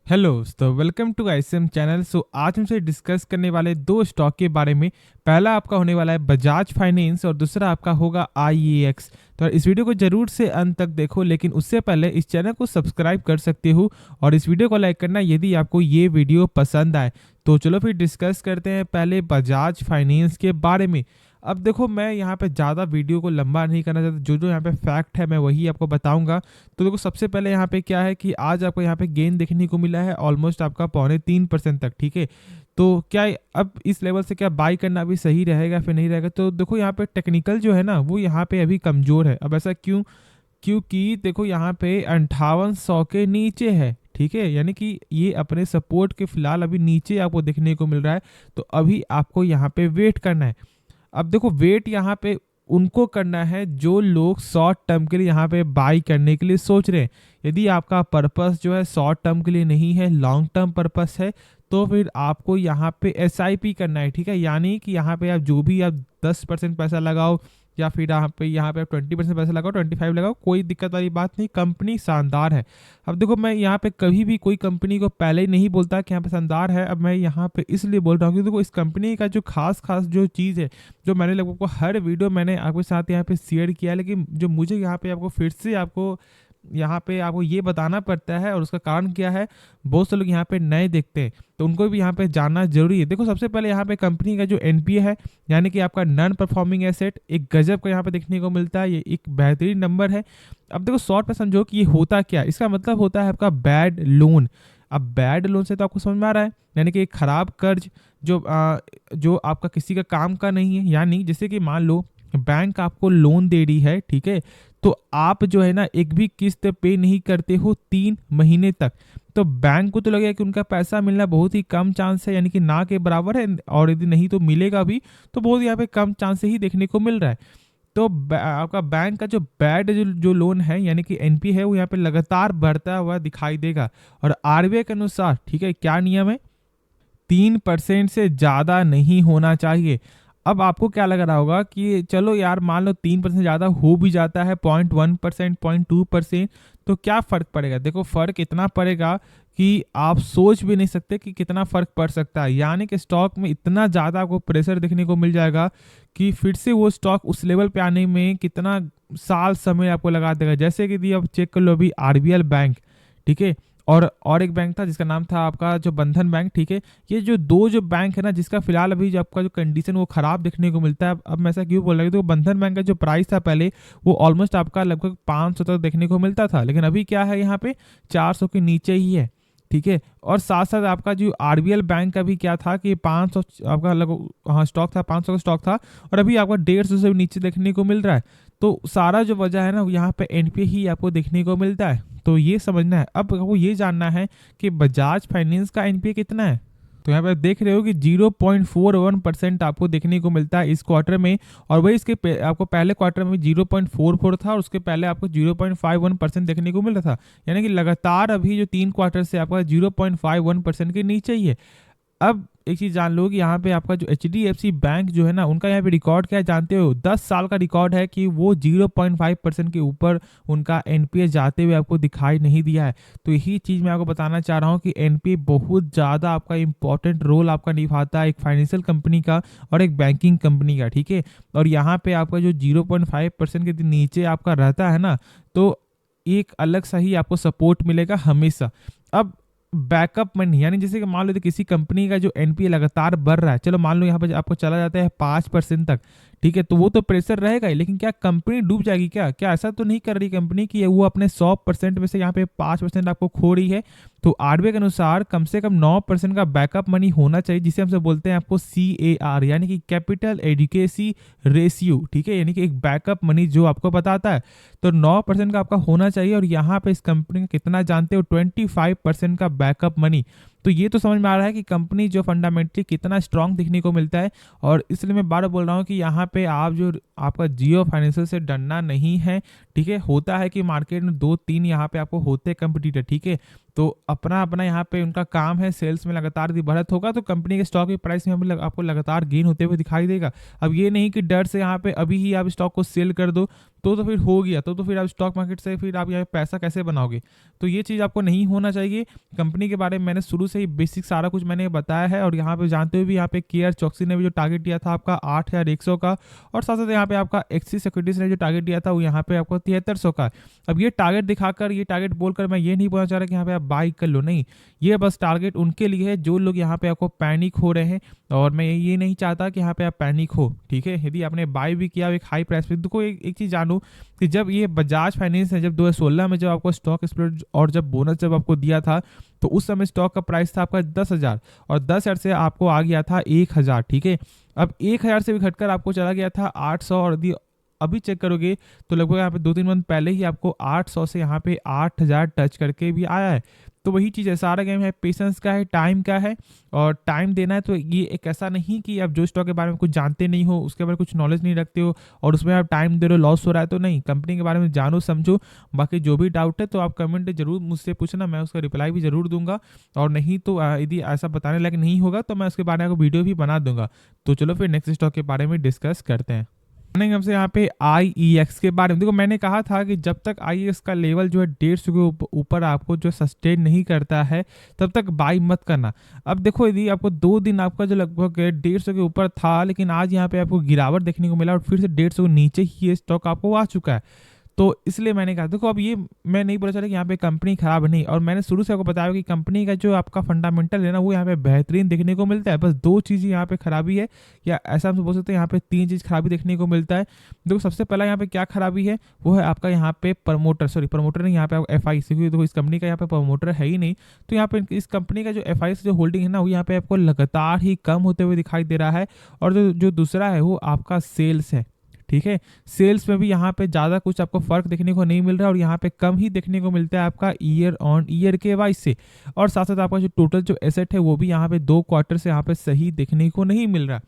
Hello दोस्तों, welcome to ICM channel. आज हमसे डिस्कस करने वाले दो स्टॉक के बारे में। पहला आपका होने वाला है बजाज फाइनेंस और दूसरा आपका होगा आईईएक्स। तो इस वीडियो को जरूर से अंत तक देखो, लेकिन उससे पहले इस चैनल को सब्सक्राइब कर सकते हो और इस वीडियो को लाइक करना यदि आपको ये वीडियो पसंद आए। तो चलो फिर डिस्कस करते हैं पहले बजाज फाइनेंस के बारे में। अब देखो, मैं यहाँ पे ज़्यादा वीडियो को लंबा नहीं करना चाहता, जो जो यहाँ पे फैक्ट है मैं वही आपको बताऊंगा। तो देखो, सबसे पहले यहाँ पे क्या है कि आज आपको यहाँ पे गेन देखने को मिला है ऑलमोस्ट आपका 2.25% तक। ठीक है, तो क्या अब इस लेवल से क्या बाई करना भी सही रहेगा फिर नहीं रहेगा? तो देखो, यहाँ पे टेक्निकल जो है ना वो यहाँ पे अभी कमज़ोर है। अब ऐसा क्यों? क्योंकि देखो यहाँ पे 5800 के नीचे है। ठीक है, यानी कि ये अपने सपोर्ट के फिलहाल अभी नीचे आपको देखने को मिल रहा है। तो अभी आपको यहाँ पे वेट करना है। अब देखो, वेट यहाँ पे उनको करना है जो लोग शॉर्ट टर्म के लिए यहाँ पे बाई करने के लिए सोच रहे हैं। यदि आपका पर्पस जो है शॉर्ट टर्म के लिए नहीं है, लॉन्ग टर्म पर्पस है, तो फिर आपको यहाँ पे एसआईपी करना है। ठीक है, यानी कि यहाँ पे आप जो भी आप 10% पैसा लगाओ या फिर यहाँ पे आप 20% पैसा लगाओ, 25 लगाओ, कोई दिक्कत वाली बात नहीं। कंपनी शानदार है। अब देखो, मैं यहाँ पे कभी भी कोई कंपनी को पहले ही नहीं बोलता कि यहाँ पे शानदार है। अब मैं यहाँ पे इसलिए बोल रहा हूँ क्योंकि देखो, इस कंपनी का जो खास खास जो चीज़ है, जो मैंने लोगों को हर वीडियो मैंने आपके साथ यहाँ पे शेयर किया है, लेकिन जो मुझे यहाँ पे आपको फिर से आपको यहाँ पे आपको ये बताना पड़ता है, और उसका कारण क्या है, बहुत से लोग यहाँ पे नए देखते हैं तो उनको भी यहाँ पे जानना जरूरी है। देखो, सबसे पहले यहाँ पे कंपनी का जो एनपीए है, यानी कि आपका नॉन परफॉर्मिंग एसेट, एक गजब का यहाँ पे देखने को मिलता है। ये एक बेहतरीन नंबर है। अब देखो, शॉर्ट पे समझो कि ये होता क्या है। इसका मतलब होता है आपका बैड लोन। अब बैड लोन से तो आपको समझ में आ रहा है, यानी कि एक खराब कर्ज जो आपका किसी का काम का नहीं है। यानी जैसे कि मान लो बैंक आपको लोन दे रही है, ठीक है, तो आप जो है ना एक भी किस्त पे नहीं करते हो 3 महीने तक, तो बैंक को तो लगेगा कि उनका पैसा मिलना बहुत ही कम चांस है, यानी कि ना के बराबर है, और यदि नहीं तो मिलेगा भी तो बहुत यहाँ पे कम चांस से ही देखने को मिल रहा है। तो आपका बैंक का जो बैड जो लोन है, यानी कि एनपी है, वो यहाँ पे लगातार बढ़ता हुआ दिखाई देगा। और आरबीआई के अनुसार, ठीक है, क्या नियम है, 3% से ज़्यादा नहीं होना चाहिए। अब आपको क्या लग रहा होगा कि चलो यार, मान लो 3% ज़्यादा हो भी जाता है, 0.1%, 0.2%, तो क्या फ़र्क पड़ेगा? देखो, फ़र्क इतना पड़ेगा कि आप सोच भी नहीं सकते कि कितना फ़र्क पड़ सकता है। यानी कि स्टॉक में इतना ज़्यादा आपको प्रेशर देखने को मिल जाएगा कि फिर से वो स्टॉक उस लेवल पे आने में कितना साल समय आपको लगा देगा। जैसे कि यदि आप चेक कर लो अभी आरबीएल बैंक, ठीक है, और एक बैंक था जिसका नाम था आपका जो बंधन बैंक। ठीक है, ये जो बैंक है ना, जिसका फिलहाल अभी जो आपका जो कंडीशन वो खराब देखने को मिलता है। अब मैं ऐसा क्यों बोल रहा हूँ, तो बंधन बैंक का जो प्राइस था पहले, वो ऑलमोस्ट आपका लगभग 500 तक देखने को मिलता था, लेकिन अभी क्या है, यहाँ पे 400 के नीचे ही है। ठीक है, और साथ साथ आपका जो आरबीएल बैंक का भी क्या था कि 500 आपका लगभग, हाँ, स्टॉक था, 500 का स्टॉक था, और अभी आपका 150 से नीचे देखने को मिल रहा है। तो सारा जो वजह है ना, यहाँ पे एनपीए ही आपको देखने को मिलता है। तो ये समझना है। अब आपको ये जानना है कि बजाज फाइनेंस का एनपीए कितना है। तो यहाँ पे देख रहे हो कि 0.41% आपको देखने को मिलता है इस क्वार्टर में, और वही आपको पहले क्वार्टर में 0.44 था, और उसके पहले आपको 0.51% देखने को मिल रहा था। यानी कि लगातार अभी जो 3 क्वार्टर से आपका 0.51% के नीचे ही है। अब एक चीज जान लो कि यहाँ पे आपका जो एचडीएफसी बैंक जो है ना, उनका यहाँ पे रिकॉर्ड क्या है जानते हो? 10 साल का रिकॉर्ड है कि वो 0.5% के ऊपर उनका एनपीए जाते हुए आपको दिखाई नहीं दिया है। तो यही चीज मैं आपको बताना चाह रहा हूँ कि एनपीए बहुत ज्यादा आपका इंपॉर्टेंट रोल आपका निभाता है, एक फाइनेंशियल कंपनी का और एक बैंकिंग कंपनी का। ठीक है, और यहाँ पे आपका जो 0.5% के नीचे आपका रहता है ना, तो एक अलग सा ही आपको सपोर्ट मिलेगा हमेशा। अब बैकअप मनी, यानी जैसे कि मान लो किसी कंपनी का जो एनपीए लगातार बढ़ रहा है, चलो मान लो यहाँ पर आपको चला जाता है 5% तक, ठीक है, तो वो तो प्रेशर रहेगा ही, लेकिन क्या कंपनी डूब जाएगी? क्या क्या ऐसा तो नहीं कर रही कंपनी कि वो अपने 100% में से यहाँ पे 5% आपको खो रही है। तो आरबीआई के अनुसार कम से कम 9% का बैकअप मनी होना चाहिए, जिसे हमसे बोलते हैं आपको CAR, यानी कि कैपिटल एडिकेसी रेशियो। ठीक है, यानी कि एक बैकअप मनी जो आपको बताता है, तो 9% का आपका होना चाहिए। और यहाँ पे इस कंपनी का कितना जानते हो? 25% का बैकअप मनी। तो ये तो समझ में आ रहा है कि कंपनी जो फंडामेंटली कितना स्ट्रांग दिखने को मिलता है। और इसलिए मैं बार बोल रहा हूँ कि यहाँ पे आप जो आपका जियो फाइनेंशियल से डरना नहीं है। ठीक है, होता है कि मार्केट में 2-3 यहाँ पे आपको होते हैं कंपटीटर। ठीक है, तो अपना अपना यहाँ पे उनका काम है, सेल्स में लगातार यदि बढ़त होगा तो कंपनी के स्टॉक की प्राइस में आपको लगातार गेन होते हुए दिखाई देगा। अब ये नहीं कि डर से यहाँ पे अभी ही आप स्टॉक को सेल कर दो, तो फिर हो गया, तो फिर आप स्टॉक मार्केट से फिर आप यहाँ पे पैसा कैसे बनाओगे? तो ये चीज़ आपको नहीं होना चाहिए। कंपनी के बारे में मैंने शुरू से ही बेसिक सारा कुछ मैंने बताया है, और यहाँ पे जानते हुए भी यहाँ पे केआर चौकसी ने भी जो टारगेट दिया था आपका 8,100 का, और साथ साथ यहाँ पे आपका एक्सिस सिक्योरिटीज ने जो टारगेट दिया था वो यहाँ पे आपको 7300 का। अब ये टारगेट दिखाकर, ये टारगेट बोलकर मैं ये नहीं बोलना चाह रहा कि यहाँ पे आप बाई कर लो, नहीं, ये बस टारगेट उनके लिए है जो लोग यहाँ पे आपको पैनिक हो रहे हैं, और मैं ये नहीं चाहता कि यहाँ पे आप पैनिक हो, ठीक है। यदि आपने बाई भी किया एक हाई प्राइस पे, देखो एक चीज़ जानू कि जब ये बजाज फाइनेंस ने जब 2016 में जब आपको स्टॉक स्प्लिट और जब बोनस जब आपको दिया था, तो उस समय स्टॉक का प्राइस था आपका 10,000, और 10,000 से आपको आ गया था 1,000, ठीक है। अब 1,000 से भी घटकर आपको चला गया था 800, और अभी चेक करोगे तो लगभग यहाँ पे 2-3 मंथ पहले ही आपको 800 से यहाँ पे 8,000 टच करके भी आया है। तो वही चीज़ है, सारा गेम है पेशेंस का है, टाइम का है, और टाइम देना है। तो ये एक ऐसा नहीं कि आप जो स्टॉक के बारे में कुछ जानते नहीं हो, उसके बारे में कुछ नॉलेज नहीं रखते हो, और उसमें आप टाइम दे रहे हो, लॉस हो रहा है, तो नहीं, कंपनी के बारे में जानो समझो। बाकी जो भी डाउट है तो आप कमेंट जरूर मुझसे पूछना, मैं उसका रिप्लाई भी जरूर दूंगा, और नहीं तो यदि ऐसा बताने लायक नहीं होगा तो मैं उसके बारे में वीडियो भी बना दूंगा। तो चलो फिर नेक्स्ट स्टॉक के बारे में डिस्कस करते हैं। हमसे यहाँ पे IEX के बारे में, देखो मैंने कहा था कि जब तक IEX का लेवल जो है 150 के ऊपर आपको जो सस्टेन नहीं करता है, तब तक बाई मत करना। अब देखो यदि आपको 2 दिन आपका जो लगभग 150 के ऊपर था, लेकिन आज यहाँ पे आपको गिरावट देखने को मिला, और फिर से 150 के नीचे ही ये स्टॉक आपको आ चुका है। तो इसलिए मैंने कहा, देखो अब ये मैं नहीं बोला चाह रहा कि यहाँ पे कंपनी खराब नहीं, और मैंने शुरू से आपको बताया कि कंपनी का जो आपका फंडामेंटल है ना, वो यहाँ पे बेहतरीन देखने को मिलता है। बस 2 चीज़ यहाँ पे खराबी है, या ऐसा हम बोल सकते हैं यहाँ पे 3 चीज़ खराबी देखने को मिलता है। देखो सबसे पहला यहाँ पे क्या खराबी है, वो है आपका यहाँ पे प्रमोटर नहीं, यहाँ पे FI, क्योंकि देखो इस कंपनी का यहाँ पे प्रमोटर है ही नहीं, तो यहाँ पे इस कंपनी का जो FI से जो होल्डिंग है ना, वो यहाँ पे आपको लगातार ही कम होते हुए दिखाई दे रहा है। और जो दूसरा है वो आपका सेल्स है, ठीक है। सेल्स में भी यहाँ पे ज़्यादा कुछ आपको फर्क देखने को नहीं मिल रहा है, और यहाँ पे कम ही देखने को मिलता है आपका ईयर ऑन ईयर के वाइज से। और साथ साथ आपका जो टोटल जो एसेट है वो भी यहाँ पे 2 क्वार्टर से यहाँ पे सही देखने को नहीं मिल रहा।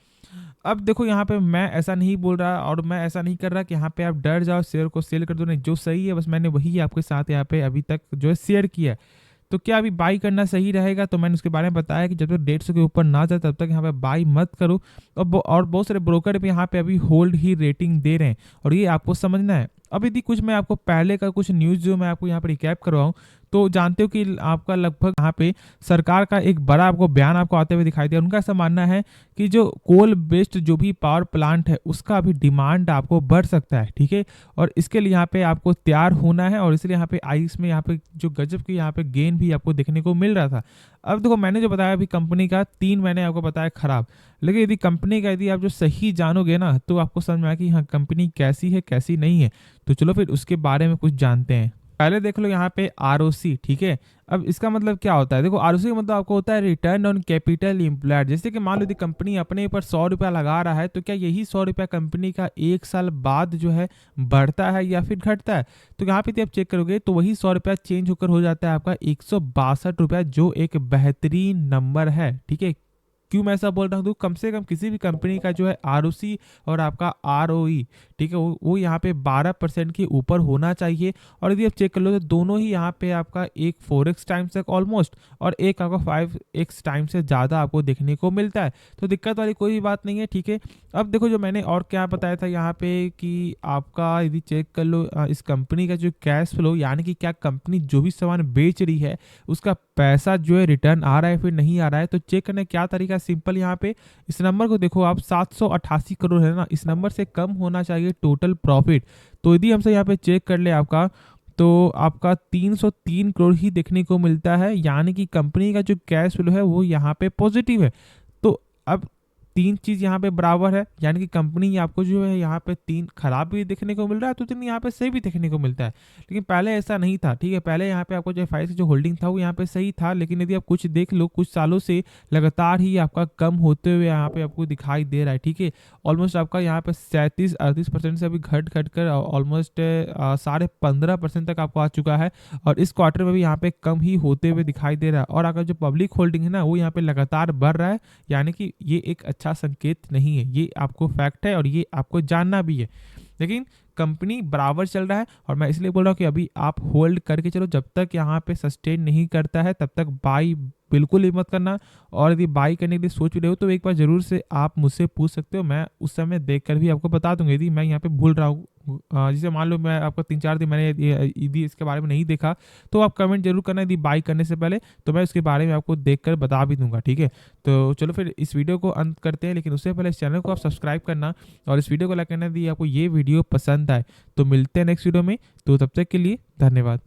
अब देखो यहाँ पे मैं ऐसा नहीं बोल रहा, और मैं ऐसा नहीं कर रहा कि यहाँ पे आप डर जाओ, शेयर को सेल कर दो, नहीं, जो सही है बस मैंने वही आपके साथ यहाँ पे अभी तक जो है शेयर किया है। तो क्या अभी बाई करना सही रहेगा, तो मैंने उसके बारे में बताया कि जब तक 150 के ऊपर ना जाए तब तक यहाँ पे बाई मत करो। और बहुत सारे ब्रोकर भी यहाँ पे अभी होल्ड ही रेटिंग दे रहे हैं, और ये आपको समझना है। अब यदि कुछ मैं आपको पहले का कुछ न्यूज़ जो मैं आपको यहाँ पर रिकैप करवाऊँ, तो जानते हो कि आपका लगभग यहाँ पे सरकार का एक बड़ा आपको बयान आपको आते हुए दिखाई दिया। उनका ऐसा मानना है कि जो कोल बेस्ड जो भी पावर प्लांट है उसका अभी डिमांड आपको बढ़ सकता है, ठीक है। और इसके लिए यहाँ पे आपको तैयार होना है, और इसलिए यहाँ पे आईएक्स में यहाँ पे जो गजब की यहाँ पे गेन भी आपको देखने को मिल रहा था। अब देखो मैंने जो बताया अभी कंपनी का 3 मैंने आपको बताया खराब, लेकिन यदि कंपनी का यदि आप जो सही जानोगे ना, तो आपको समझ में आया कि हाँ कंपनी कैसी है कैसी नहीं है। तो चलो फिर उसके बारे में कुछ जानते हैं। पहले देख लो यहाँ पे ROC, ठीक है। अब इसका मतलब क्या होता है, देखो ROC का मतलब आपको होता है रिटर्न ऑन कैपिटल एम्प्लॉयड। जैसे कि मान लो यदि कंपनी अपने ऊपर 100 रुपया लगा रहा है, तो क्या यही 100 रुपया कंपनी का 1 साल बाद जो है बढ़ता है या फिर घटता है? तो यहाँ पे आप चेक करोगे तो वही 100 रुपया चेंज होकर हो जाता है आपका 162 रुपया, जो एक बेहतरीन नंबर है, ठीक है। क्यों मैं ऐसा बोल रहा हूँ, तो कम से कम किसी भी कंपनी का जो है ROC और आपका ROE, ठीक है, वो यहाँ पे 12% के ऊपर होना चाहिए। और यदि आप चेक कर लो तो दोनों ही यहाँ पे आपका एक 4x टाइम्स तक ऑलमोस्ट, और एक आपका 5x टाइम से ज़्यादा आपको देखने को मिलता है। तो दिक्कत वाली कोई बात नहीं है, ठीक है। अब देखो जो मैंने और क्या बताया था यहाँ पे कि आपका यदि चेक कर लो इस कंपनी का जो कैश फ्लो, यानी कि क्या कंपनी जो भी सामान बेच रही है उसका पैसा जो है रिटर्न आ रहा है फिर नहीं आ रहा है। तो चेक करने क्या तरीका, सिंपल यहाँ पे इस नंबर को देखो आप, 788 करोड़ है ना, इस नंबर से कम होना चाहिए टोटल प्रॉफिट। तो यदि हमसे यहाँ पे चेक कर ले आपका, तो आपका 303 करोड़ ही देखने को मिलता है, यानी कि कंपनी का जो कैश फ्लो है वो यहाँ पे पॉजिटिव है। तो अब 3 चीज़ यहाँ पे बराबर है, यानी कि कंपनी आपको जो है यहाँ पे 3 खराब भी देखने को मिल रहा है, तो 3 यहाँ पे सही भी देखने को मिलता है। लेकिन पहले ऐसा नहीं था, ठीक है। पहले यहाँ पे आपको जो FI से जो होल्डिंग था वो यहाँ पे सही था, लेकिन यदि आप कुछ देख लो कुछ सालों से लगातार ही आपका कम होते हुए यहाँ पे आपको दिखाई दे रहा है, ठीक है। ऑलमोस्ट आपका यहाँ पे 37-38% से अभी घट कर ऑलमोस्ट 15.5% तक आपको आ चुका है, और इस क्वार्टर में भी यहाँ पे कम ही होते हुए दिखाई दे रहा है। और अगर जो पब्लिक होल्डिंग है ना वो यहाँ पे लगातार बढ़ रहा है, यानी कि ये एक अच्छा संकेत नहीं है, ये आपको फैक्ट है और ये आपको जानना भी है। लेकिन कंपनी बराबर चल रहा है, और मैं इसलिए बोल रहा हूँ कि अभी आप होल्ड करके चलो, जब तक यहाँ पे सस्टेन नहीं करता है तब तक बाई बिल्कुल ही मत करना। और यदि बाई करने के लिए सोच रहे हो तो एक बार जरूर से आप मुझसे पूछ सकते हो, मैं उस समय देख कर भी आपको बता दूंगा यदि मैं यहाँ पे भूल रहा हूँ जैसे मान लो मैं आपको 3-4 दिन मैंने यदि इसके बारे में नहीं देखा, तो आप कमेंट ज़रूर करना यदि बाय करने से पहले, तो मैं उसके बारे में आपको देखकर बता भी दूँगा, ठीक है? तो चलो फिर इस वीडियो को अंत करते हैं, लेकिन उससे पहले इस चैनल को आप सब्सक्राइब करना और इस वीडियो को लाइक करना यदि आपको ये वीडियो पसंद आए। तो मिलते हैं नेक्स्ट वीडियो में, तो तब तक के लिए धन्यवाद।